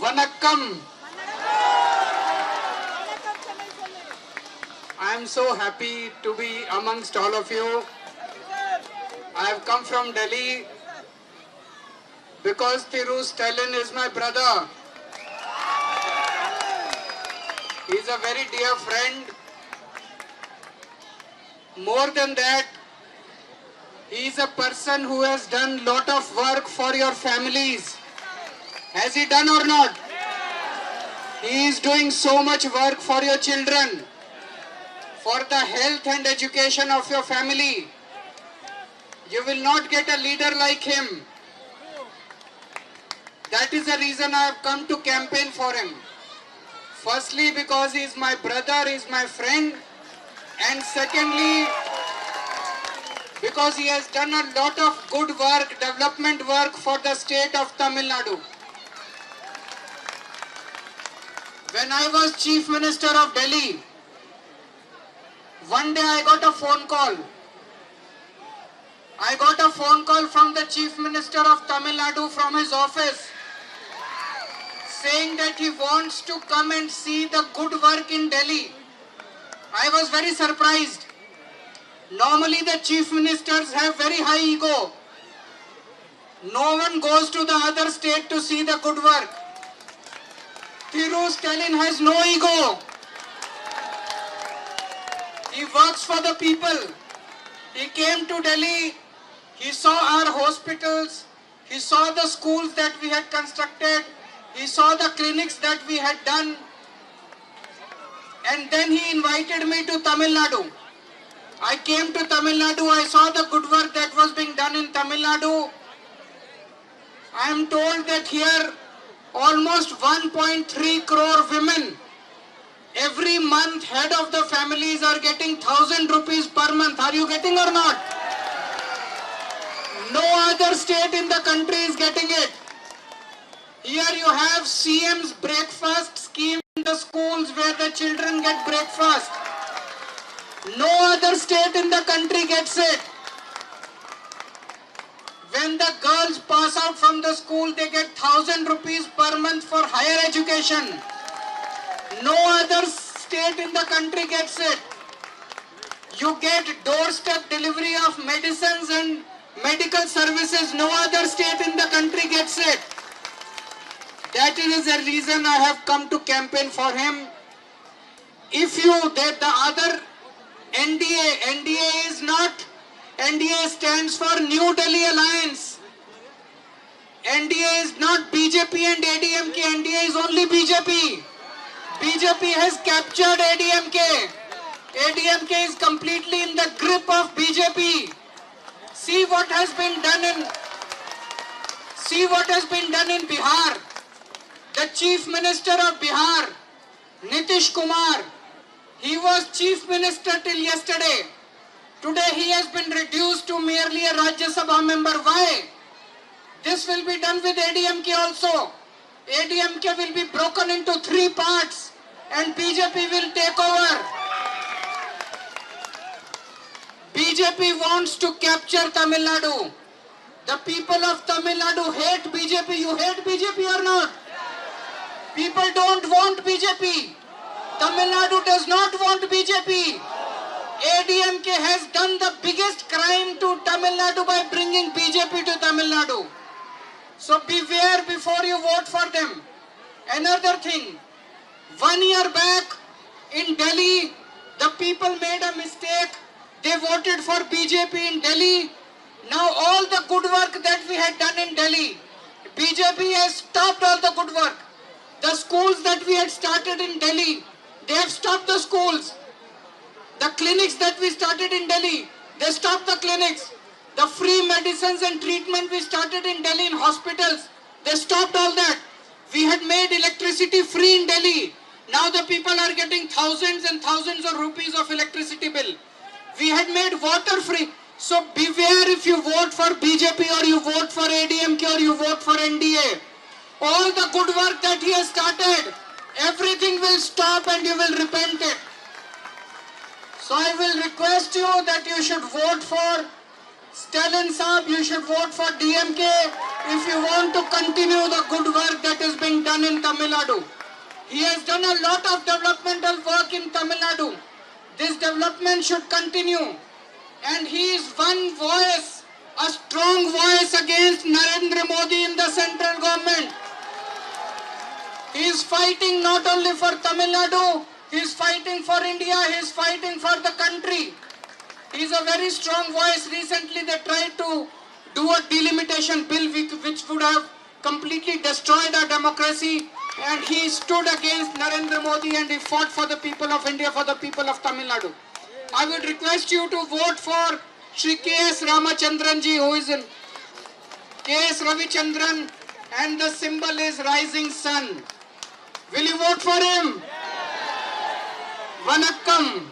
Vanakkam. I am so happy to be amongst all of you. I have come from Delhi because Thiru Stalin is my brother. He is a very dear friend. More than that, he is a person who has done lot of work for your families. Has he done or not? He is doing so much work for your children, for the health and education of your family. You will not get a leader like him. That is the reason I have come to campaign for him. Firstly, because he is my brother, he is my friend. And secondly, because he has done a lot of good work, development work for the state of Tamil Nadu. When I was Chief Minister of Delhi, one day I got a phone call. I got a phone call from the Chief Minister of Tamil Nadu from his office saying that he wants to come and see the good work in Delhi. I was very surprised. Normally the Chief Ministers have very high ego. No one goes to the other state to see the good work. Thiru Stalin has no ego. He works for the people. He came to Delhi. He saw our hospitals. He saw the schools that we had constructed. He saw the clinics that we had done. And then he invited me to Tamil Nadu. I came to Tamil Nadu. I saw the good work that was being done in Tamil Nadu. I am told that here almost 1.3 crore women every month, head of the families, are getting 1,000 rupees per month. Are you getting or not? No other state in the country is getting it. Here you have CM's breakfast scheme in the schools where the children get breakfast. No other state in the country gets it. When the girls pass out from the school, they get 1,000 rupees per month for higher education. No other state in the country gets it. You get doorstep delivery of medicines and medical services. No other state in the country gets it. That is the reason I have come to campaign for him. If you, the other NDA is not, NDA stands for New Delhi Alliance. NDA is not BJP and ADMK. NDA is only BJP. BJP has captured ADMK. ADMK is completely in the grip of BJP. See what has been done in Bihar. The Chief Minister of Bihar, Nitish Kumar, he was Chief Minister till yesterday. Today he has been reduced to merely a Rajya Sabha member. Why? This will be done with ADMK also. ADMK will be broken into 3 parts and BJP will take over. BJP wants to capture Tamil Nadu. The people of Tamil Nadu hate BJP. You hate BJP or not? People don't want BJP. Tamil Nadu does not want BJP. ADMK has done the biggest crime to Tamil Nadu by bringing BJP to Tamil Nadu. So beware before you vote for them. Another thing, 1 year back in Delhi, the people made a mistake. They voted for BJP in Delhi. Now all the good work that we had done in Delhi, BJP has stopped all the good work. The schools that we had started in Delhi, they have stopped the schools. The clinics that we started in Delhi, they stopped the clinics. The free medicines and treatment we started in Delhi in hospitals, they stopped all that. We had made electricity free in Delhi. Now the people are getting thousands and thousands of rupees of electricity bill. We had made water free. So beware if you vote for BJP or you vote for ADMK or you vote for NDA. All the good work that he has started, everything will stop and you will repent it. So I will request you that you should vote for Stalin Saab, you should vote for DMK if you want to continue the good work that is being done in Tamil Nadu. He has done a lot of developmental work in Tamil Nadu. This development should continue. And he is one voice, a strong voice against Narendra Modi in the central government. He is fighting not only for Tamil Nadu, he is fighting for India, he is fighting for the country. He is a very strong voice. Recently they tried to do a delimitation bill which would have completely destroyed our democracy, and he stood against Narendra Modi and he fought for the people of India, for the people of Tamil Nadu. I would request you to vote for Shri K.S. Ramachandran ji, who is in K.S. Ravichandran, and the symbol is rising sun. Will you vote for him? Vanakkam.